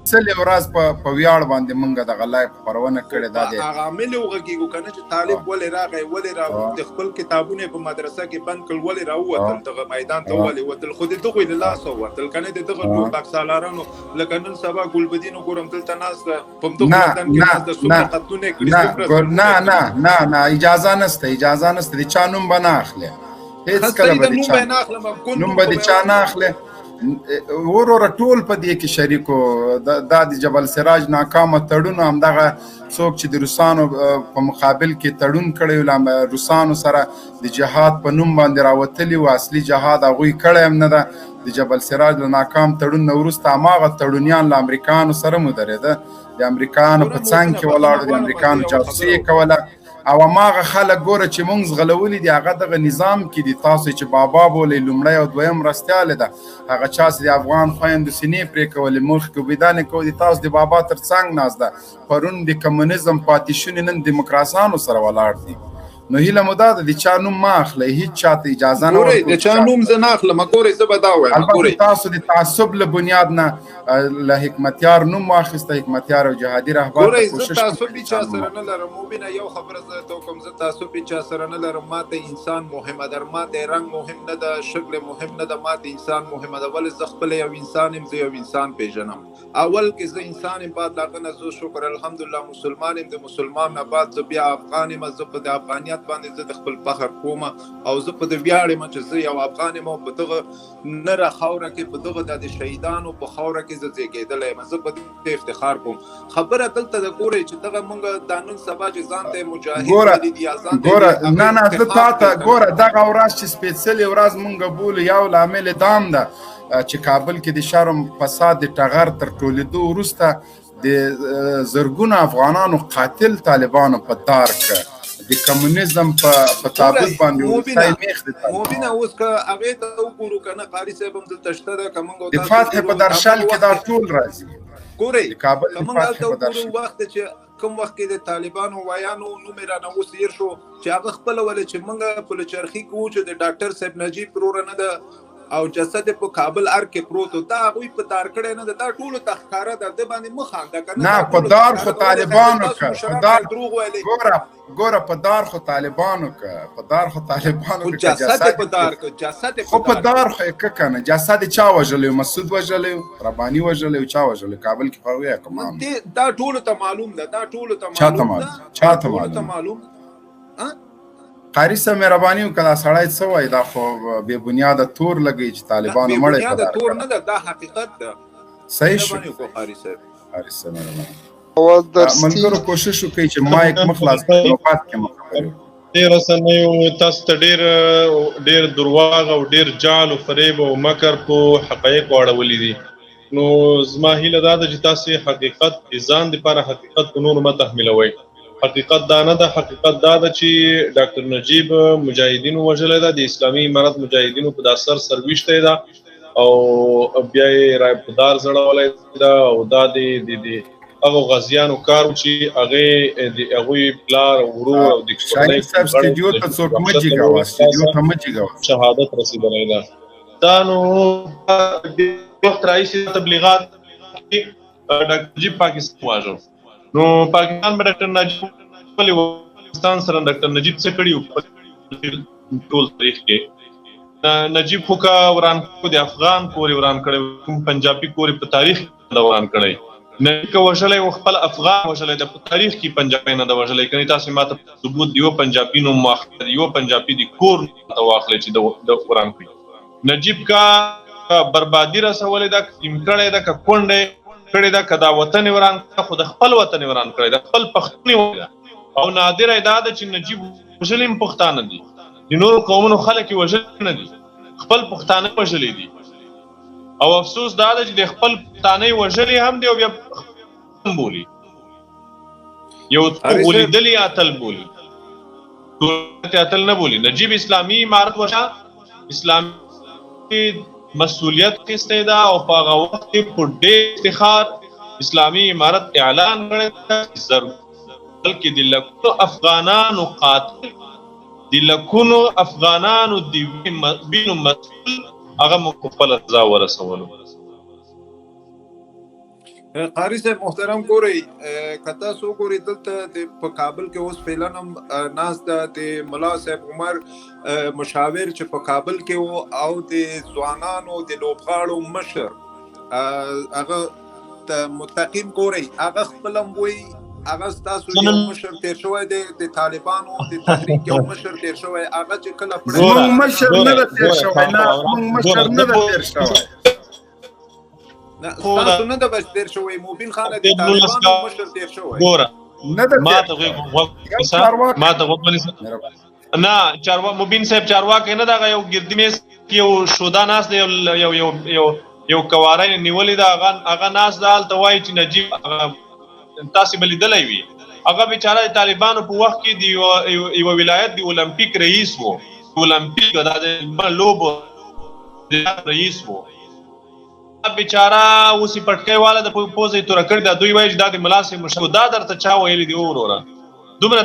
سپېڅلې ورځ په ویاړ باندې مونږ دغه لایف خپرونه کړې ده. هغه عامل وغږیږو که نه چې طالب ولې راغی ولې د خپل کتابونه په مدرسه کې بند کړل ولې راووتل دغه میدان ته ولې وتل خو د دغوی له لاسه ووتل که نه د دغه ټوپک سالارانو لکه نن سبا ګلبدین وګورم دلته ناست ده په همدغه میدان کې ناست ده څومره قتلونه یې کړي نه اجازه نشته د چا نوم به نه اخلې هېڅکله به نوم به د چا نه اخلې. وروره ټول په دې کې شریکو دا د جبل سراج ناکامه تړون همدغه څوک چې د روسانو په مقابل کې تړون کړی و روسانو سره د جهاد په نوم باندې راوتلي و اصلي جهاد هغوی کړی هم نه ده. د جبل سراج له ناکام تړون نه وروسته هماغه تړونیان له امریکایانو سره مدرېده د امریکایانو په څنګ کې ولاړ د امریکایانو جاسوسي یې کوله او هماغه خلک ګوره چې مونږ زغلولي دي هغه دغه نظام کې دي. تاسو چې بابا بولئ لومړی او دویم مرستیاله ده هغه چا چې د افغان خویندو سینې پرې کولې مخکې وبیدانې کوي تاسو د بابا تر څنګ ناست ده پرون د کمونیزم پاتې شونې نن دیموکراسانو سره ولاړ دي. نو هیله مو دا ده د چا نوم مه اخلئ هېڅ چاته اجازه نه ورکوئ د چا نوم زه نه اخلم ګورئ زه به دا وایم البته تاسو د تعصب له بنیاد نه له حکمتیار نوم واخیسته حکمتیار او جهادي رهبر ګورئ زه تعصب چا سره نه لرم مبینه یو خبره زه ته کوم زه تعصب چا سره نه لرم ماته انسان مهمه ده ماته رنګ مهم نه ده شکل مهم نه ده ماته انسان مهمه ده ولې زه خپل یو انسان یم زه یو انسان پیژنم اول کې زه انسان یم بعد هغه نه زه شکر الحمدلله مسلمان یم د مسلمان نه بعد زه بیا افغان یم زه په د افغانیت باندې زه د خپل فخر کوم او زه په د ویاړ یم چې زه یو افغان یم او په دغه نره خاوره کې په دغه د شهیدانو په خاوره کې زه زیږېدلی یم زه په دې افتخار کوم. خبره دلته د ګورئ چې دغه مونږ دا نن سبا چې ځان ته مجاهد ویلي دي یا ځان ته نه زه تا ته ګوره دغه ورځ چې سپېڅلې ورځ مونږ بولو یو لامل دام ده چې کابل کې د شرم فساد د ټغر تر ټولېدو وروسته د زرګونو افغانانو قاتل طالبانو په دار که د کمونیزم په تابوت باندې مبینه اوس که هغې ته وګورو که نه قاري صاحب هم دلته شته ده که موږ د فتح په درشل کې دا ټول راځي ګورئ که موږ هلته وګورو وخت چې کوم وخت کې د طالبانو ویانو نوم یې رانه اوس هېر شو چې هغه خپله ولې چې موږ پلچرخي کوو چې د ډاکټر صاحب نجیب وروره نه ده او جسد په کابل ار کې پروت و دا هغوی په دار کړی نه ده دا ټولو ته ښکاره ده ده باندې مه خانده که نه په دار خو طالبانو که ګوره په دار خو طالبانو که جسد په دار که خو په دار خو یې که که نه جسد چا وژلی مسعود وژلی رباني وژلی چا وژلی کابل کې خو یې کمان دا ټولو ته معلوم ده دا ټولو ته معلوم قاری صاحب مهرباني وکړه دا سړی څه وایي دا خو بې بنیاده تور لګوي چې طالبانو مړی بې بنیاده تور نه ده دا حقیقت ده صحیح شو قاری صاحب ملګرو کوشش وکړئ چې مایک مه خلاص کړئ نوبات کې مه خبرې دې رسنیو تاسو ته ډېر درواغ او ډېر جال او فریب او مکر په حقایقو اړولي دي نو زما هیله دا ده چې تاسې حقیقت د ځان دپاره حقیقت په نورو مه تحمیلوئ حقیقت دا نه ده حقیقت دا ده چې ډاکټر نجیب مجاهدینو وژلی ده د اسلامي امارت مجاهدینو په دا سر ویشتی ده او بیا یې رای په دار ځړولی ده او دا د هغو غازیانو کار و چې هغوی پلار او ورور او د شهادت رسېدلی ده دا نو وخت راهیسې تبلیغات ډاکټر نجیب پاکستان واژه نو پاکستان به ډاکټر نجیب ولې پاکستان سره ډاکټر نجیب څه کړي وو ټول تاریخ کې نجیب خو که وران د افغان کور یې وران کړی کوم پنجابي کور یې په تاریخ کې نه وران کړی نجیب که وژلی و خپل افغان وژلی ده په تاریخ کې پنجابي نه ده وژلی کنې تاسې ما ته ثبوت د یو پنجابي نوم واخلئ د یو پنجابي د کور ته واخلئ چې د وران کړي نجیب که بربادي رسولې ده ټیم کړی ده که کونډه کړی ده که دا وطن یې وران کړی خو د خپل وطن یې وران کړی ده خپل پښتون یې او نادره یې دا ده چې نجیب وژلي هم پښتانه دي د نورو قومونو خلک یې وژلي نه دي خپل پښتانه وژلي دي او افسوس دا ده چې د خپل پښتانه یې وژلي هم دي او بیا هم بولي یو ولیدلي اتل بولي اتل نه بولي نجیب اسلامي امارت وژه اسلامي مسئولیت اخیستی ده او په هغه وخت کې په ډېر افتخار اسلامي امارت اعلان کړی ده بلکې د لکونو افغانانو قاتل د لکونو افغانانو د وینو مسؤل هغه موږ په خپله سزا ورسولو قاری صاحب محترم ګورئ که تاسو وګورئ دلته په کابل کې اوس فعلا هم ناست ده د ملا صاحب عمر مشاور چې په کابل کې و او د ځوانانو د لوبغاړو مشر هغه متقین ګورئ هغه خپل هم وایي هغه ستاسو یو مشر تیر شوی دی د طالبانو د تحریک یو مشر تیر شوی هغه چې کله موږ مشر نه تیر شوی نه موږ مشر نه تیر شوی نه تاسو نه د بس تیر شوی موبین خان د طالبانو مشر تیر شوی ګوره نه د ما ته نه چاروا مبین صاحب چارواکي نه دا یو ګردمیز یو شوداناس دی یو کوارای نیولې دا هغه ناس دال توای چې نجیب تاسو بلیدلای وي هغه بیچاره طالبانو په وخت کې دی یو ولایت دی اولمپیک رئیس وو اولمپیک د لوبو رئیس وو بیچاره اوسې پټکې والا د پوزې تور کړ دا دوی وایي دا د ملاسه مشو دا درته چا ویل دی وروره دومره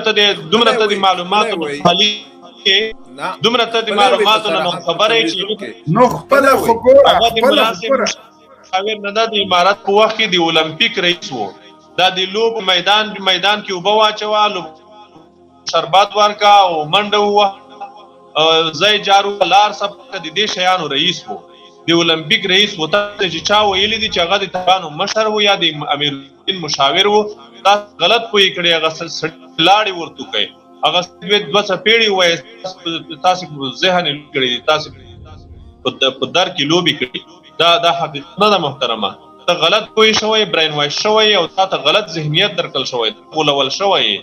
ته د معلوماتو خالي دومره ته د معلوماتو نه خبره چې نو خپل خبره هغه د ملاسه مشاور نه د امارات په وخت کې د اولمپیک رئیس وو دا د لوب میدان کې وبو واچوالو شربات ورکا او منډه زای جارو لار سب د دې شیانو رئیس وو د اولمپیک رئیس وته چې چا ویل دي چې هغه د طالبانو مشر وو یا د امیر مشاور وو دا غلط پوي کړی هغه لاړی ورته کوي هغه دوه سپېړی وای تاسو په ذهن کړی تاسو په در کې لوبي کړی دا حقیقت نه ده محترمه ته غلط پوي شوی برین واش شوی او ته غلط ذهنیت درکل شوی ولول شوی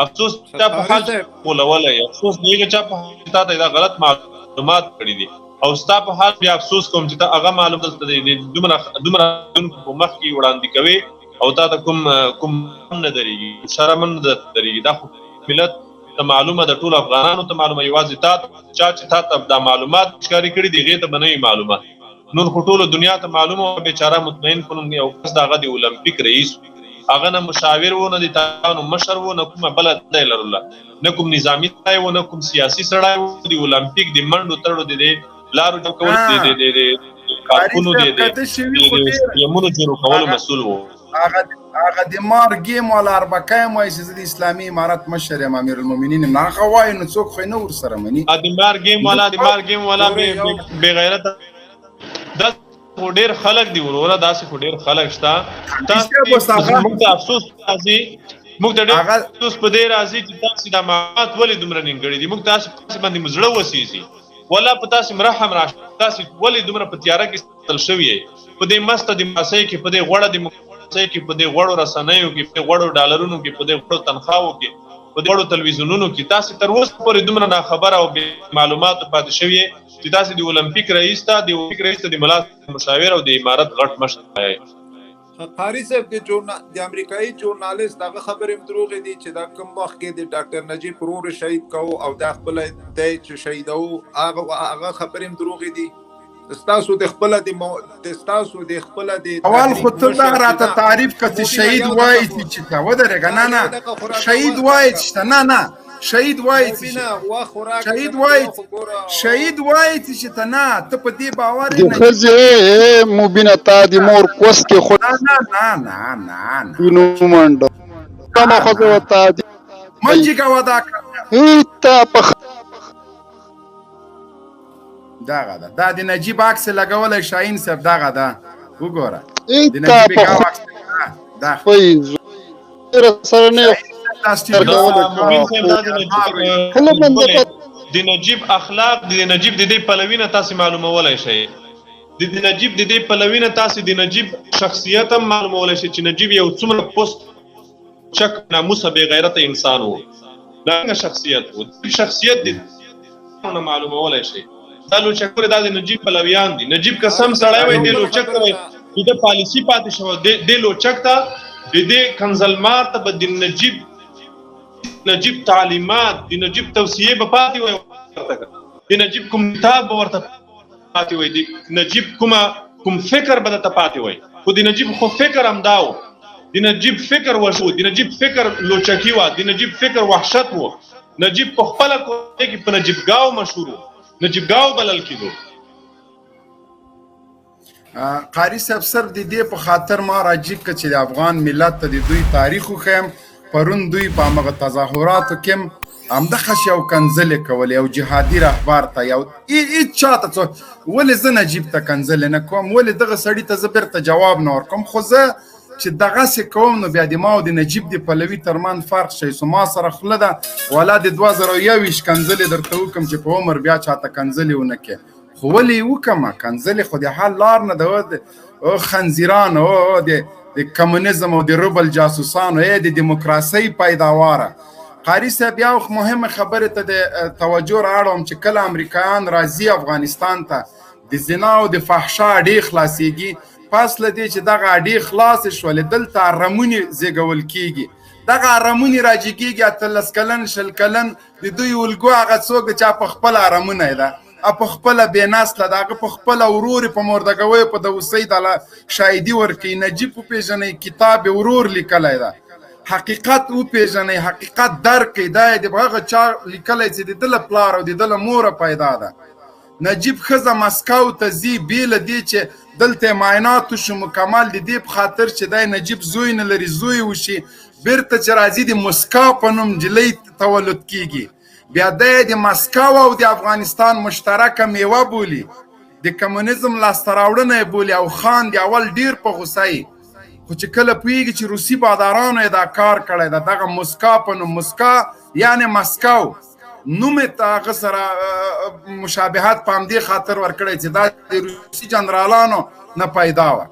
افسوس ته په حال ولولای افسوس دیږي چې ته دا غلط معلومات کړی دي او ستا په حال بیا افسوس کوم چې ته هغه معلوم دلته دی دومره په مخ کې وړاندې کوي او تا ته کوم نه درېږي شرم نه درېږي دا خو ملت ته معلومه د ټول افغانانو ته معلومه یوازې تا چې تا ته دا معلومات ښکاري کړي دي هغې ته به نه معلومات نور خو ټولو دنیا ته معلومه وه بیچاره مطمئن کوم یو کس د هغه د اولمپیک رئیس هغه نه مشاور و نه د طالبانو مشر و نه کومه بله دی لرله نه کوم نظامي سړی و نه کوم سیاسي سړی و د اولمپیک د منډو تړو د لارو جو کول د کارکونو د یمونو جوړو کولو مسؤل وو هغه د مار ګیم ولا اربکایم وایي چې د اسلامي امارت مشر یم امیر المؤمنین نه هغه وایي نو څوک خو نه ورسره مني د مار ګیم والا بے غیرت دا ډېر خلک دی وروره داسې خو ډېر خلک شته تاسو موږ ته افسوس راځي موږ ته ډېر افسوس په دې راځي چې تاسو د معلومات ولې دومره نیمګړي دي موږ تاسو باندې مزړه وسیږي ولا په تاسو مرحم راشه تاسو ولې دومره په تیاره کې تل شوی په دې مست د ماسې کې په دې غوړه د ماسې کې په دې غوړو رسنیو کې په غوړو ډالرونو کې په دې غوړو تنخواو کې په دې غوړو تلویزیونونو کې تاسو تر اوسه پورې دومره نه خبره او معلومات پاتې شوی چې تاسو د اولمپیک رئیس ته د ملت مشاور او د امارت غټ مشر قاری صاحب د امریکایي ژورنالیست هغه خبرې دروغې دي چې دا کوم وخت کې د ډاکټر نجیب ورور شهید کو او دا خپل دی چې شهیدو هغه خبرې دروغې دي ستاسو د خپل د اول خو ته دا راته تعریف کړه شهید وایي چې تا ودرېږه نه شهید وایي چې نه شهید وایي چې ته نه ته په دې باور د ښځې مبینه تا د مور کوس کې خو نه وینو منډه کومه ښځه وتا دي منجي کوه دا ته په دغه ده دا د نجیب عکس لګولی شاهین صاحب دغه ده وګوره د نجیب عکس دا سره نه د نجیب اخلاق د نجیب د دې پلوینه تاسو معلومولای شئ د نجیب د دې پلوینه تاسو د نجیب شخصیت هم معلومولای شئ چې نجیب یو څومره پوست چک ناموس به غیرت انسان وو دا شخصیت وو شخصیت د معلومولای شئ دا لوچکور د نجیب پلویان دي نجیب قسم سړی وای دی لوچک وای د پالیسی پاتې شو د لوچک ته د دې کنزلمات به د نجیب تعلیمات د نجیب توصیه به پاتې وي د نجیب کوم کتاب به ورته پاتې وي د نجیب کوم فکر به ته پاتې وي خو د نجیب خو فکر هم داو د نجیب فکر وشو د نجیب فکر لوچکی و د نجیب فکر وحشت و نجیب په خپل کې په نجیب گاو مشهور نجیب گاو بلل کېدو قاری صاحب صرف د دې په خاطر ما راجیب که چې د افغان ملت ته د دوی تاریخ وښیم. پرون دوی په همغه تظاهراتو کې همدغه یو کنځلې کولې یو جهادي رهبر ته یو هېڅ چاته څوک ولې زه نجیب ته کنځلې نه کوم ولې دغه سړي ته زه بیرته جواب نه ورکوم خو زه چې دغسې کوم نو بیا د ما او د نجیب د پلوي ترمن فرق شي سو ما سره خوله ده ولا د 2021 کنځلې درته وکړم چې په عمر بیا چاته کنځلې ونه کړې خو ولې یې وکړمه کنځلې خو د حل لار نه ده خنزیران د کمونیزم او د روبل جاسوسانو د دیموکراسۍ پیداواره. قاری صاحب یو مهمه خبرې ته د توجه رااړوم چې کله امریکایان راځي افغانستان ته د زنا او د فحشا اډې خلاصېږي پس له دې چې دغه اډې خلاصې شولې دلته ارمونې زیږول کېږي دغه ارمونې راجګېږي 18 کلن 20 کلن د دوی الګو هغه څوک دی چې په خپله ارمونه یې ده په خپله بې نسله ده هغه په خپله ورور په مردګویو په دوسۍ د شاهدي ورکوي نجیب وپېژنئ کتاب یې ورور لیکلی ده حقیقت وپېژنئ حقیقت درک کړئ دا یې د هغه چا لیکلی چې د ده له پلار او د ده له موره پیدا ده. نجیب ښځه مسکو ته ځي بې له دې چې دلته یې معاینات وشو مکمل د دې په خاطر چې دی نجیب زوی نه لري زوی وشي بیرته چې راځي د مسکا په نوم نجلۍ تولد کېږي بیا دی د مسکو او د افغانستان مشترکه میوه بولي د کمونیزم لاسته راوړنه یې بولي او خان د اول ډیر په غوسه خو چې کله پوهېږي چې روسي بادارانو یې دا کار کړی ده دغه مسکا په نوم مسکا یعنې مسکو نوم یې ته هغه سره مشابهت په همدې خاطر ورکړی چې دا د روسي جنرالانو نه پیدا وه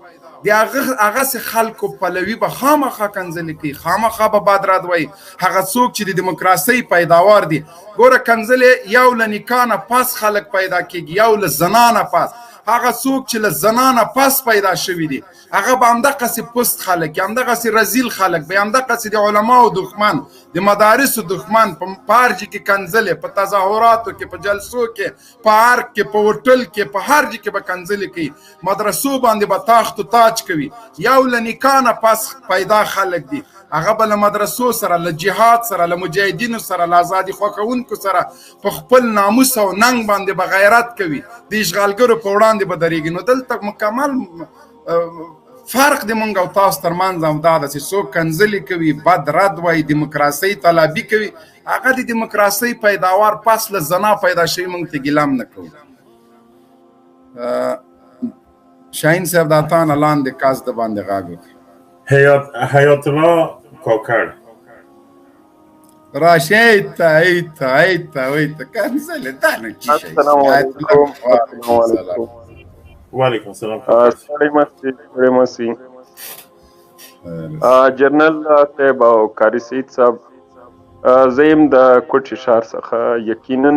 د هغسې خلکو پلوي به خامخا کنځلې کوي خامخا به بد رد وایي هغه څوک چې د دیموکراسۍ پیداوار دي ګوره کنځلې یو له نکاح نه پس خلک پیدا کېږي یو له زنا نه پس هغه څوک چې له زنا نه پس پیدا شوي دي هغه به همدغسې پست خلک همدغسې رزیل خلک به همدغسې د علماو دښمن د مدارسو دښمن په هر ځای کې کنځلې په تظاهراتو کې په جلسو کې په ارګ کې په هوټل کې په هر ځای کې به کنځلې کوي مدرسو باندې به تاخت و تاج کوي یو له نکاح نه پس پیدا خلک دي هغه به له مدرسو سره له جهاد سره له مجاهدینو سره له ازادي خوښونکو سره په خپل ناموس او ننګ باندې به غیرت کوي د اشغالګرو په وړاندې به درېږي نو دلته مکمل فرق د مونږ او تاسو ترمنځ هم دا ده چې څوک کنځلې کوي بد رد وایي دیموکراسۍ طلبي کوي هغه د دیموکراسۍ پیداوار پس له زنا پیدا شوي مونږ ته ګیله هم نه کوو. شاهین صاحب دا تا نه لاندې کاس د باندې غږ وکړي حیات الله کاکړ راشه ایته کنځلې دا نه چی شي. السلام علیکم. وعلیکم السلام. سړی مستی جنرال صاحب او قاري سعید صاحب زه یم د کوټ شهر څخه یقینا